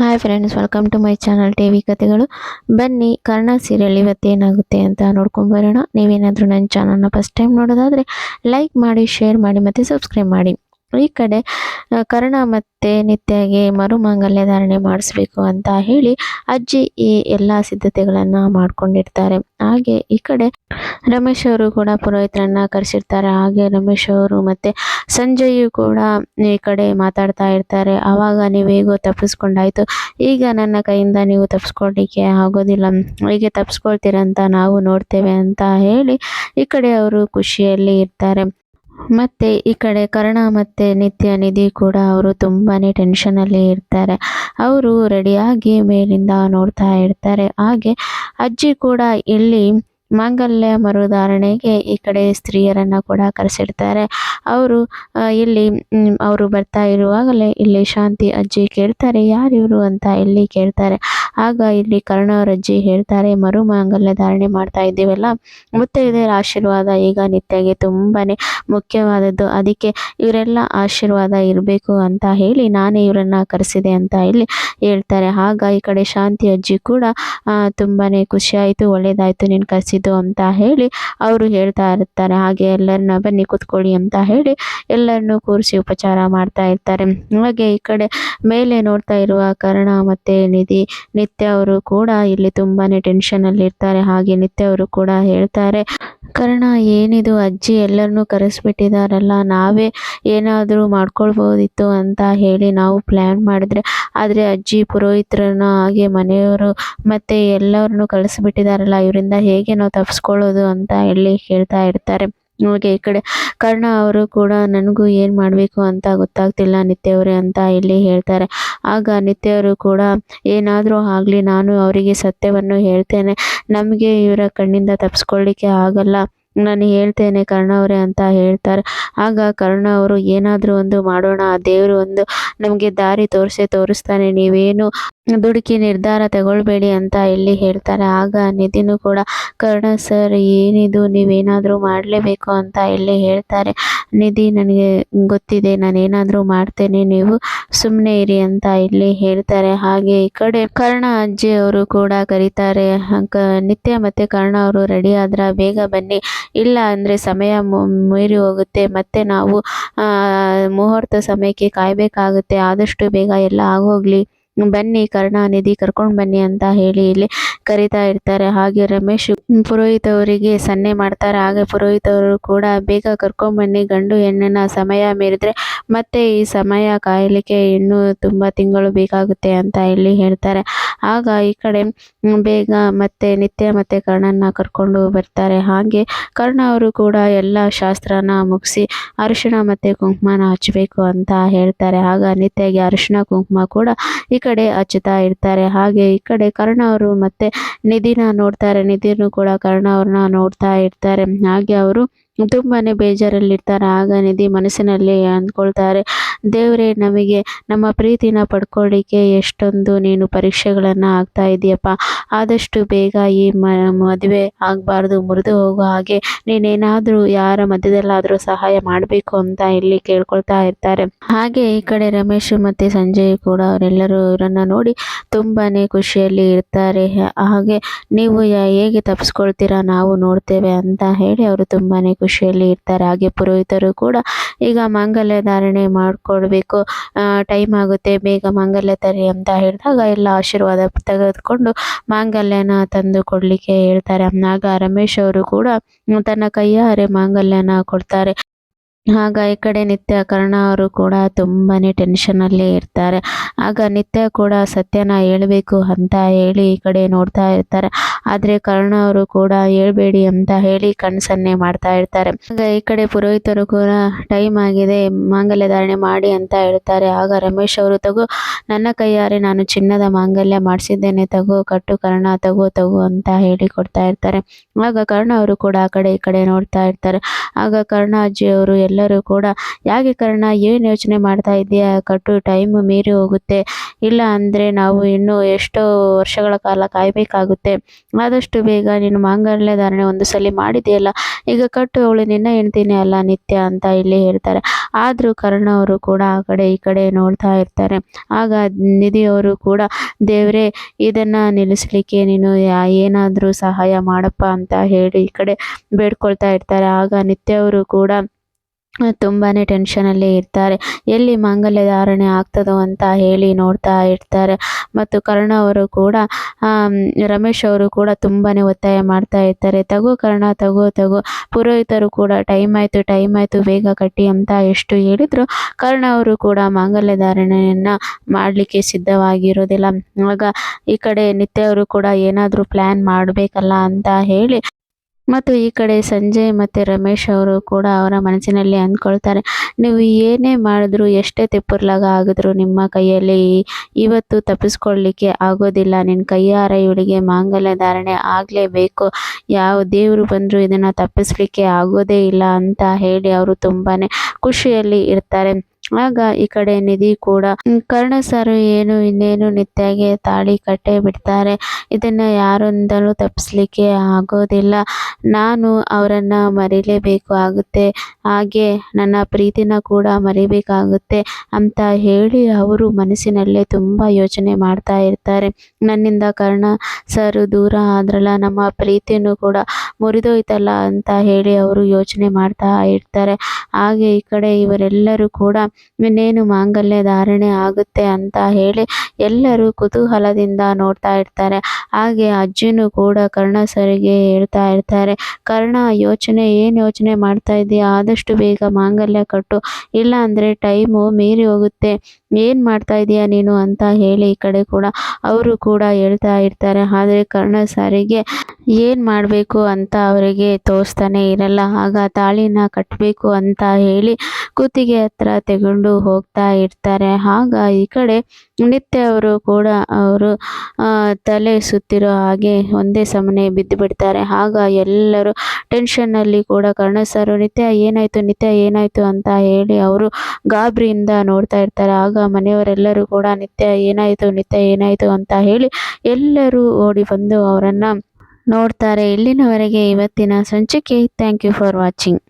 Hi friends, welcome to my channel TV ಕಥೆಗಳು. ಬನ್ನಿ Karna serial ಇವತ್ತೇನಾಗುತ್ತೆ ಅಂತ ನೋಡ್ಕೊಂಬರೋಣ. ನೀವೇನಾದರೂ ನನ್ನ ಚಾನಲ್ನ ಫಸ್ಟ್ ಟೈಮ್ ನೋಡೋದಾದರೆ ಲೈಕ್ ಮಾಡಿ, ಶೇರ್ ಮಾಡಿ ಮತ್ತು ಸಬ್ಸ್ಕ್ರೈಬ್ ಮಾಡಿ. ಈ ಕಡೆ ಕರ್ಣ ಮತ್ತು ನಿತ್ಯಗೆ ಮರುಮಾಂಗಲ್ಯ ಧಾರಣೆ ಮಾಡಿಸ್ಬೇಕು ಅಂತ ಹೇಳಿ ಅಜ್ಜಿ ಈ ಎಲ್ಲ ಸಿದ್ಧತೆಗಳನ್ನು ಮಾಡ್ಕೊಂಡಿರ್ತಾರೆ. ಹಾಗೆ ಈ ಕಡೆ ರಮೇಶ್ ಅವರು ಕೂಡ ಪುರೋಹಿತರನ್ನ ಕರೆಸಿರ್ತಾರೆ. ಹಾಗೆ ರಮೇಶ್ ಅವರು ಮತ್ತು ಸಂಜಯ್ ಕೂಡ ಈ ಕಡೆ ಮಾತಾಡ್ತಾ ಇರ್ತಾರೆ. ಆವಾಗ ನೀವು ಹೇಗೋ ತಪ್ಪಿಸ್ಕೊಂಡಾಯ್ತು, ಈಗ ನನ್ನ ಕೈಯಿಂದ ನೀವು ತಪ್ಪಿಸ್ಕೊಳ್ಲಿಕ್ಕೆ ಆಗೋದಿಲ್ಲ, ಹೀಗೆ ತಪ್ಪಿಸ್ಕೊಳ್ತೀರಂತ ನಾವು ನೋಡ್ತೇವೆ ಅಂತ ಹೇಳಿ ಈ ಕಡೆ ಅವರು ಖುಷಿಯಲ್ಲಿ ಇರ್ತಾರೆ. ಮತ್ತೆ ಈ ಕಡೆ ಕರ್ಣ ಮತ್ತೆ ನಿಧಿ ಕೂಡ ಅವರು ತುಂಬಾನೇ ಟೆನ್ಷನಲ್ಲಿ ಇರ್ತಾರೆ. ಅವರು ರೆಡಿಯಾಗಿ ಮೇಲಿಂದ ನೋಡ್ತಾ ಇರ್ತಾರೆ. ಹಾಗೆ ಅಜ್ಜಿ ಕೂಡ ಇಲ್ಲಿ ಮಾಂಗಲ್ಯ ಮರುಧಾರಣೆಗೆ ಈ ಕಡೆ ಸ್ತ್ರೀಯರನ್ನ ಕೂಡ ಕರೆಸಿರ್ತಾರೆ. ಅವರು ಇಲ್ಲಿ ಅವರು ಬರ್ತಾ ಇರುವಾಗಲೇ ಇಲ್ಲಿ ಶಾಂತಿ ಅಜ್ಜಿ ಕೇಳ್ತಾರೆ, ಯಾರಿವರು ಅಂತ ಇಲ್ಲಿ ಕೇಳ್ತಾರೆ. ಆಗ ಇಲ್ಲಿ ಕರ್ಣ ಅವ್ರ ಅಜ್ಜಿ ಹೇಳ್ತಾರೆ, ಮರು ಮಾಂಗಲ್ಯ ಧಾರಣೆ ಮಾಡ್ತಾ ಇದ್ದೀವಲ್ಲ, ಮುತ್ತೈದೆಯರ ಆಶೀರ್ವಾದ ಈಗ ನಿತ್ಯಗೆ ತುಂಬಾನೇ ಮುಖ್ಯವಾದದ್ದು, ಅದಕ್ಕೆ ಇವರೆಲ್ಲ ಆಶೀರ್ವಾದ ಇರಬೇಕು ಅಂತ ಹೇಳಿ ನಾನೇ ಇವರನ್ನ ಕರೆಸಿದೆ ಅಂತ ಇಲ್ಲಿ ಹೇಳ್ತಾರೆ. ಆಗ ಈ ಕಡೆ ಶಾಂತಿ ಅಜ್ಜಿ ಕೂಡ ತುಂಬಾನೇ ಖುಷಿ ಆಯಿತು, ಒಳ್ಳೇದಾಯ್ತು ನೀನು ಕರೆಸಿದ್ದು ಅಂತ ಹೇಳಿ ಅವರು ಹೇಳ್ತಾ ಇರ್ತಾರೆ. ಹಾಗೆ ಎಲ್ಲರನ್ನ ಬನ್ನಿ ಕೂತ್ಕೊಳ್ಳಿ ಅಂತ ಹೇಳಿ ಎಲ್ಲರನ್ನೂ ಕೂರಿಸಿ ಉಪಚಾರ ಮಾಡ್ತಾ ಇರ್ತಾರೆ. ಹಾಗೆ ಈ ಕಡೆ ಮೇಲೆ ನೋಡ್ತಾ ಇರುವ ಕರ್ಣ ಮತ್ತೆ ನಿತ್ಯ ಅವರು ಕೂಡ ಇಲ್ಲಿ ತುಂಬಾನೇ ಟೆನ್ಷನ್ ಅಲ್ಲಿ ಇರ್ತಾರೆ. ಹಾಗೆ ನಿತ್ಯ ಅವರು ಕೂಡ ಹೇಳ್ತಾರೆ, ಕರ್ಣ ಏನಿದು ಅಜ್ಜಿ ಎಲ್ಲರನ್ನೂ ಕರೆಸ್ಬಿಟ್ಟಿದಾರಲ್ಲ, ನಾವೇ ಏನಾದರೂ ಮಾಡ್ಕೊಳ್ಬೋದಿತ್ತು ಅಂತ ಹೇಳಿ ನಾವು ಪ್ಲ್ಯಾನ್ ಮಾಡಿದ್ರೆ, ಆದರೆ ಅಜ್ಜಿ ಪುರೋಹಿತರನ್ನ ಹಾಗೆ ಮನೆಯವರು ಮತ್ತೆ ಎಲ್ಲರನ್ನೂ ಕಳಿಸ್ಬಿಟ್ಟಿದಾರಲ್ಲ, ಇವರಿಂದ ಹೇಗೆ ನಾವು ತಪ್ಪಿಸ್ಕೊಳ್ಳೋದು ಅಂತ ಹೇಳಿ ಹೇಳ್ತಾ ಇರ್ತಾರೆ. ಹಾಗೆ ಈ ಕಡೆ ಕರ್ಣ ಅವರು ಕೂಡ ನನಗೂ ಏನು ಮಾಡಬೇಕು ಅಂತ ಗೊತ್ತಾಗ್ತಿಲ್ಲ ನಿತ್ಯವರೇ ಅಂತ ಇಲ್ಲಿ ಹೇಳ್ತಾರೆ. ಆಗ ನಿತ್ಯವರು ಕೂಡ ಏನಾದರೂ ಆಗಲಿ ನಾನು ಅವರಿಗೆ ಸತ್ಯವನ್ನು ಹೇಳ್ತೇನೆ, ನಮಗೆ ಇವರ ಕಣ್ಣಿಂದ ತಪ್ಪಿಸ್ಕೊಳ್ಳಿಕ್ಕೆ ಆಗಲ್ಲ, ನಾನು ಹೇಳ್ತೇನೆ ಕರ್ಣ ಅವರೇ ಅಂತ ಹೇಳ್ತಾರೆ. ಆಗ ಕರ್ಣ ಅವರು ಏನಾದರೂ ಒಂದು ಮಾಡೋಣ, ದೇವರು ಒಂದು ನಮಗೆ ದಾರಿ ತೋರಿಸ್ತಾನೆ, ನೀವೇನು ದುಡುಕಿ ನಿರ್ಧಾರ ತಗೊಳ್ಬೇಡಿ ಅಂತ ಇಲ್ಲಿ ಹೇಳ್ತಾರೆ. ಆಗ ನಿಧಿನೂ ಕೂಡ ಕರ್ಣ ಸರ್ ಏನಿದು, ನೀವೇನಾದರೂ ಮಾಡಲೇಬೇಕು ಅಂತ ಇಲ್ಲಿ ಹೇಳ್ತಾರೆ. ನಿಧಿ ನನಗೆ ಗೊತ್ತಿದೆ, ನಾನೇನಾದರೂ ಮಾಡ್ತೇನೆ, ನೀವು ಸುಮ್ಮನೆ ಇರಿ ಅಂತ ಇಲ್ಲಿ ಹೇಳ್ತಾರೆ. ಹಾಗೆ ಈ ಕಡೆ ಕರ್ಣ ಅಜ್ಜಿ ಅವರು ಕೂಡ ಕರೀತಾರೆ, ನಿತ್ಯ ಮತ್ತು ಕರ್ಣ ಅವರು ರೆಡಿ ಆದ್ರ ಬೇಗ ಬನ್ನಿ, ಇಲ್ಲ ಅಂದರೆ ಸಮಯ ಮೀರಿ ಹೋಗುತ್ತೆ, ಮತ್ತೆ ನಾವು ಮುಹೂರ್ತ ಸಮಯಕ್ಕೆ ಕಾಯಬೇಕಾಗುತ್ತೆ, ಆದಷ್ಟು ಬೇಗ ಎಲ್ಲ ಆಗೋಗ್ಲಿ, ಬನ್ನಿ ಕರ್ಣ ನಿಧಿ ಕರ್ಕೊಂಡು ಬನ್ನಿ ಅಂತ ಹೇಳಿ ಇಲ್ಲಿ ಕರಿತಾ ಇರ್ತಾರೆ. ಹಾಗೆ ರಮೇಶ್ ಪುರೋಹಿತ್ ಅವರಿಗೆ ಸನ್ನೆ ಮಾಡ್ತಾರೆ. ಹಾಗೆ ಪುರೋಹಿತ್ ಅವರು ಕೂಡ ಬೇಗ ಕರ್ಕೊಂಡ್ಬನ್ನಿ, ಗಂಡು ಹೆಣ್ಣಿನ ಸಮಯ ಮೀರಿದ್ರೆ ಮತ್ತೆ ಈ ಸಮಯ ಕಾಯಲಿಕ್ಕೆ ಇನ್ನೂ ತುಂಬ ತಿಂಗಳು ಬೇಕಾಗುತ್ತೆ ಅಂತ ಇಲ್ಲಿ ಹೇಳ್ತಾರೆ. ಆಗ ಈ ಕಡೆ ಬೇಗ ಮತ್ತೆ ನಿತ್ಯ ಮತ್ತೆ ಕರ್ಣನ್ನ ಕರ್ಕೊಂಡು ಬರ್ತಾರೆ. ಹಾಗೆ ಕರ್ಣ ಅವರು ಕೂಡ ಎಲ್ಲ ಶಾಸ್ತ್ರನ ಮುಗಿಸಿ ಅರಿಶಿಣ ಮತ್ತೆ ಕುಂಕುಮನ ಹಚ್ಚಬೇಕು ಅಂತ ಹೇಳ್ತಾರೆ. ಆಗ ನಿತ್ಯಗೆ ಅರಿಶಿಣ ಕುಂಕುಮ ಕೂಡ ಈ ಕಡೆ ಹಚ್ಚುತ್ತಾ ಇರ್ತಾರೆ. ಹಾಗೆ ಈ ಕಡೆ ಕರ್ಣ ಅವರು ಮತ್ತೆ ನಿಧಿನ ನೋಡ್ತಾರೆ, ನಿಧಿನೂ ಕೂಡ ಕರ್ಣ ಅವ್ರನ್ನ ನೋಡ್ತಾ ಇರ್ತಾರೆ. ಹಾಗೆ ಅವರು ತುಂಬಾನೇ ಬೇಜಾರಲ್ಲಿರ್ತಾರೆ. ಆಗ ನಿಧಿ ಮನಸ್ಸಿನಲ್ಲಿ ಅಂದ್ಕೊಳ್ತಾರೆ, ದೇವರೇ ನಮಗೆ ನಮ್ಮ ಪ್ರೀತಿನ ಪಡ್ಕೊಳ್ಳಿಕ್ಕೆ ಎಷ್ಟೊಂದು ನೀನು ಪರೀಕ್ಷೆಗಳನ್ನು ಆಗ್ತಾ ಇದೆಯಪ್ಪ, ಆದಷ್ಟು ಬೇಗ ಈ ಮದುವೆ ಆಗಬಾರ್ದು, ಮುರಿದು ಹೋಗೋ ಹಾಗೆ ನೀನೇನಾದರೂ ಯಾರ ಮಧ್ಯದಲ್ಲಾದರೂ ಸಹಾಯ ಮಾಡಬೇಕು ಅಂತ ಇಲ್ಲಿ ಕೇಳ್ಕೊಳ್ತಾ ಇರ್ತಾರೆ. ಹಾಗೆ ಈ ಕಡೆ ರಮೇಶ್ ಮತ್ತು ಸಂಜಯ್ ಕೂಡ ಅವರೆಲ್ಲರೂ ಇವರನ್ನು ನೋಡಿ ತುಂಬಾನೇ ಖುಷಿಯಲ್ಲಿ ಇರ್ತಾರೆ. ಹಾಗೆ ನೀವು ಹೇಗೆ ತಪ್ಪಿಸ್ಕೊಳ್ತೀರಾ ನಾವು ನೋಡ್ತೇವೆ ಅಂತ ಹೇಳಿ ಅವರು ತುಂಬಾನೇ ಖುಷಿಯಲ್ಲಿ ಇರ್ತಾರೆ. ಹಾಗೆ ಪುರೋಹಿತರು ಕೂಡ ಈಗ ಮಾಂಗಲ್ಯ ಧಾರಣೆ ಮಾಡಿಕೊಡ್ಬೇಕು, ಟೈಮ್ ಆಗುತ್ತೆ, ಬೇಗ ಮಾಂಗಲ್ಯ ತರಿ ಅಂತ ಹೇಳಿದಾಗ ಎಲ್ಲ ಆಶೀರ್ವಾದ ತೆಗೆದುಕೊಂಡು ಮಾಂಗಲ್ಯನ ತಂದು ಕೊಡಲಿಕ್ಕೆ ಹೇಳ್ತಾರೆ. ಆಗ ರಮೇಶ್ ಅವರು ಕೂಡ ತನ್ನ ಕೈಯಾರೆ ಮಾಂಗಲ್ಯನ ಕೊಡ್ತಾರೆ. ಆಗ ಈ ಕಡೆ ನಿತ್ಯ ಕರ್ಣ ಅವರು ಕೂಡ ತುಂಬಾನೇ ಟೆನ್ಷನಲ್ಲಿ ಇರ್ತಾರೆ. ಆಗ ನಿತ್ಯ ಕೂಡ ಸತ್ಯನ ಹೇಳಬೇಕು ಅಂತ ಹೇಳಿ ಈ ಕಡೆ ನೋಡ್ತಾ ಇರ್ತಾರೆ. ಆದರೆ ಕರ್ಣ ಅವರು ಕೂಡ ಹೇಳ್ಬೇಡಿ ಅಂತ ಹೇಳಿ ಕಣ್ಸನ್ನೆ ಮಾಡ್ತಾ ಇರ್ತಾರೆ. ಆಗ ಈ ಕಡೆ ಪುರೋಹಿತರು ಕೂಡ ಟೈಮ್ ಆಗಿದೆ, ಮಾಂಗಲ್ಯ ಧಾರಣೆ ಮಾಡಿ ಅಂತ ಹೇಳ್ತಾರೆ. ಆಗ ರಮೇಶ್ ಅವರು ತಗೋ ನನ್ನ ಕೈಯಾರೆ ನಾನು ಚಿನ್ನದ ಮಾಂಗಲ್ಯ ಮಾಡಿಸಿದ್ದೇನೆ, ತಗೋ ಕಟ್ಟು ಕರ್ಣ, ತಗೋ ಅಂತ ಹೇಳಿ ಕೊಡ್ತಾ ಇರ್ತಾರೆ. ಆಗ ಕರ್ಣ ಅವರು ಕೂಡ ಆ ಕಡೆ ಈ ಕಡೆ ನೋಡ್ತಾ ಇರ್ತಾರೆ. ಆಗ ಕರ್ಣ ಅಜ್ಜಿ ಅವರು ಎಲ್ಲರೂ ಕೂಡ ಯಾಕೆ ಕರ್ಣ ಏನು ಯೋಚನೆ ಮಾಡ್ತಾ ಇದೆಯಾ, ಕಟ್ಟು ಟೈಮ್ ಮೀರಿ ಹೋಗುತ್ತೆ, ಇಲ್ಲ ಅಂದರೆ ನಾವು ಇನ್ನೂ ಎಷ್ಟೋ ವರ್ಷಗಳ ಕಾಲ ಕಾಯಬೇಕಾಗುತ್ತೆ, ಆದಷ್ಟು ಬೇಗ ನೀನು ಮಾಂಗಲ್ಯ ಧಾರಣೆ ಒಂದು ಸಲ ಮಾಡಿದೆಯಲ್ಲ, ಈಗ ಕಟ್ಟು, ಅವಳು ನಿನ್ನ ಹೆಂಡ್ತಿನೇ ಅಲ್ಲ ನಿತ್ಯ ಅಂತ ಇಲ್ಲಿ ಹೇಳ್ತಾರೆ. ಆದರೂ ಕರ್ಣ ಅವರು ಕೂಡ ಆ ಕಡೆ ಈ ಕಡೆ ನೋಡ್ತಾ ಇರ್ತಾರೆ. ಆಗ ನಿಧಿಯವರು ಕೂಡ ದೇವರೇ ಇದನ್ನು ನಿಲ್ಲಿಸಲಿಕ್ಕೆ ನೀನು ಏನಾದರೂ ಸಹಾಯ ಮಾಡಪ್ಪ ಅಂತ ಹೇಳಿ ಈ ಕಡೆ ಬೇಡ್ಕೊಳ್ತಾ ಇರ್ತಾರೆ. ಆಗ ನಿತ್ಯ ಅವರು ಕೂಡ ತುಂಬಾ ಟೆನ್ಷನಲ್ಲಿ ಇರ್ತಾರೆ. ಎಲ್ಲಿ ಮಾಂಗಲ್ಯ ಧಾರಣೆ ಆಗ್ತದೋ ಅಂತ ಹೇಳಿ ನೋಡ್ತಾ ಇರ್ತಾರೆ. ಮತ್ತು ಕರ್ಣ ಅವರು ಕೂಡ ರಮೇಶ್ ಅವರು ಕೂಡ ತುಂಬಾ ಒತ್ತಾಯ ಮಾಡ್ತಾ ಇರ್ತಾರೆ. ತಗೋ ಕರ್ಣ, ತಗೋ ತಗೋ. ಪುರೋಹಿತರು ಕೂಡ ಟೈಮ್ ಆಯಿತು ಬೇಗ ಕಟ್ಟಿ ಅಂತ ಎಷ್ಟು ಹೇಳಿದ್ರು ಕರ್ಣ ಅವರು ಕೂಡ ಮಾಂಗಲ್ಯ ಧಾರಣೆಯನ್ನು ಮಾಡಲಿಕ್ಕೆ ಸಿದ್ಧವಾಗಿರೋದಿಲ್ಲ. ಆಗ ಈ ಕಡೆ ನಿತ್ಯ ಅವರು ಕೂಡ ಏನಾದರೂ ಪ್ಲ್ಯಾನ್ ಮಾಡಬೇಕಲ್ಲ ಅಂತ ಹೇಳಿ ಮತ್ತು ಈ ಕಡೆ ಸಂಜಯ್ ಮತ್ತು ರಮೇಶ್ ಅವರು ಕೂಡ ಅವರ ಮನಸ್ಸಿನಲ್ಲಿ ಅಂದ್ಕೊಳ್ತಾರೆ, ನೀವು ಏನೇ ಮಾಡಿದ್ರು, ಎಷ್ಟೇ ತಿಪ್ಪುರ್ಲಾಗ ಆಗಿದ್ರು ನಿಮ್ಮ ಕೈಯಲ್ಲಿ ಇವತ್ತು ತಪ್ಪಿಸ್ಕೊಳ್ಳಿಕ್ಕೆ ಆಗೋದಿಲ್ಲ. ನಿನ್ನ ಕೈಯಾರ ಇವಳಿಗೆ ಮಾಂಗಲ್ಯ ಧಾರಣೆ ಆಗಲೇಬೇಕು, ಯಾವ ದೇವರು ಬಂದರೂ ಇದನ್ನು ತಪ್ಪಿಸ್ಲಿಕ್ಕೆ ಆಗೋದೇ ಇಲ್ಲ ಅಂತ ಹೇಳಿ ಅವರು ತುಂಬಾ ಖುಷಿಯಲ್ಲಿ ಇರ್ತಾರೆ. ಆಗ ಈ ಕಡೆ ನಿಧಿ ಕೂಡ ಕರ್ಣ ಸರು ಇನ್ನೇನು ನಿತ್ಯಗೆ ತಾಳಿ ಕಟ್ಟೇ ಬಿಡ್ತಾರೆ. ಇದನ್ನು ಯಾರಿಂದಲೂ ತಪ್ಪಿಸ್ಲಿಕ್ಕೆ ಆಗೋದಿಲ್ಲ, ನಾನು ಅವರನ್ನು ಮರೀಲೇಬೇಕು ಆಗುತ್ತೆ, ಹಾಗೆ ನನ್ನ ಪ್ರೀತಿನ ಕೂಡ ಮರಿಬೇಕಾಗುತ್ತೆ ಅಂತ ಹೇಳಿ ಅವರು ಮನಸ್ಸಿನಲ್ಲೇ ತುಂಬ ಯೋಚನೆ ಮಾಡ್ತಾ ಇರ್ತಾರೆ. ನನ್ನಿಂದ ಕರ್ಣ ಸರು ದೂರ ಆದ್ರಲ್ಲ, ನಮ್ಮ ಪ್ರೀತಿನೂ ಕೂಡ ಮುರಿದೋಯ್ತಲ್ಲ ಅಂತ ಹೇಳಿ ಅವರು ಯೋಚನೆ ಮಾಡ್ತಾ ಇರ್ತಾರೆ. ಹಾಗೆ ಈ ಕಡೆ ಇವರೆಲ್ಲರೂ ಕೂಡ ಇನ್ನೇನು ಮಾಂಗಲ್ಯ ಧಾರಣೆ ಆಗುತ್ತೆ ಅಂತ ಹೇಳಿ ಎಲ್ಲರೂ ಕುತೂಹಲದಿಂದ ನೋಡ್ತಾ ಇರ್ತಾರೆ. ಹಾಗೆ ಅಜ್ಜಿನೂ ಕೂಡ ಕರ್ಣ ಸರಿಗೆ ಹೇಳ್ತಾ ಇರ್ತಾರೆ, ಕರ್ಣ ಏನು ಯೋಚನೆ ಮಾಡ್ತಾ ಇದೆಯಾ, ಆದಷ್ಟು ಬೇಗ ಮಾಂಗಲ್ಯ ಕಟ್ಟು, ಇಲ್ಲ ಅಂದರೆ ಟೈಮು ಮೀರಿ ಹೋಗುತ್ತೆ, ಏನು ಮಾಡ್ತಾ ಇದೀಯಾ ನೀನು ಅಂತ ಹೇಳಿ ಈ ಕಡೆ ಕೂಡ ಅವರು ಕೂಡ ಹೇಳ್ತಾ ಇರ್ತಾರೆ. ಆದರೆ ಕರ್ಣ ಸರಿಗೆ ಏನು ಮಾಡಬೇಕು ಅಂತ ಅವರಿಗೆ ತೋರಿಸ್ತಾನೆ ಇರಲ್ಲ. ಆಗ ತಾಳಿನ ಕಟ್ಟಬೇಕು ಅಂತ ಹೇಳಿ ಕುತ್ತಿಗೆ ಹತ್ರ ತಗೊಂಡು ಹೋಗ್ತಾ ಇರ್ತಾರೆ. ಆಗ ಈ ಕಡೆ ನಿತ್ಯ ಅವರು ಕೂಡ ಅವರು ತಲೆ ಸುತ್ತಿರೋ ಹಾಗೆ ಒಂದೇ ಸಮನೆ ಬಿದ್ದು ಬಿಡ್ತಾರೆ. ಆಗ ಎಲ್ಲರೂ ಟೆನ್ಷನ್ನಲ್ಲಿ ಕೂಡ ಕರ್ಣ ಸರು ನಿತ್ಯ ಏನಾಯಿತು ಅಂತ ಹೇಳಿ ಅವರು ಗಾಬರಿಯಿಂದ ನೋಡ್ತಾ ಇರ್ತಾರೆ. ಆಗ ಮನೆಯವರೆಲ್ಲರೂ ಕೂಡ ನಿತ್ಯ ಏನಾಯಿತು ಅಂತ ಹೇಳಿ ಎಲ್ಲರೂ ಓಡಿ ಬಂದು ಅವರನ್ನು ನೋಡ್ತಾರೆ. ಇಲ್ಲಿನವರೆಗೆ ಇವತ್ತಿನ ಸಂಚಿಕೆ. Thank you for watching.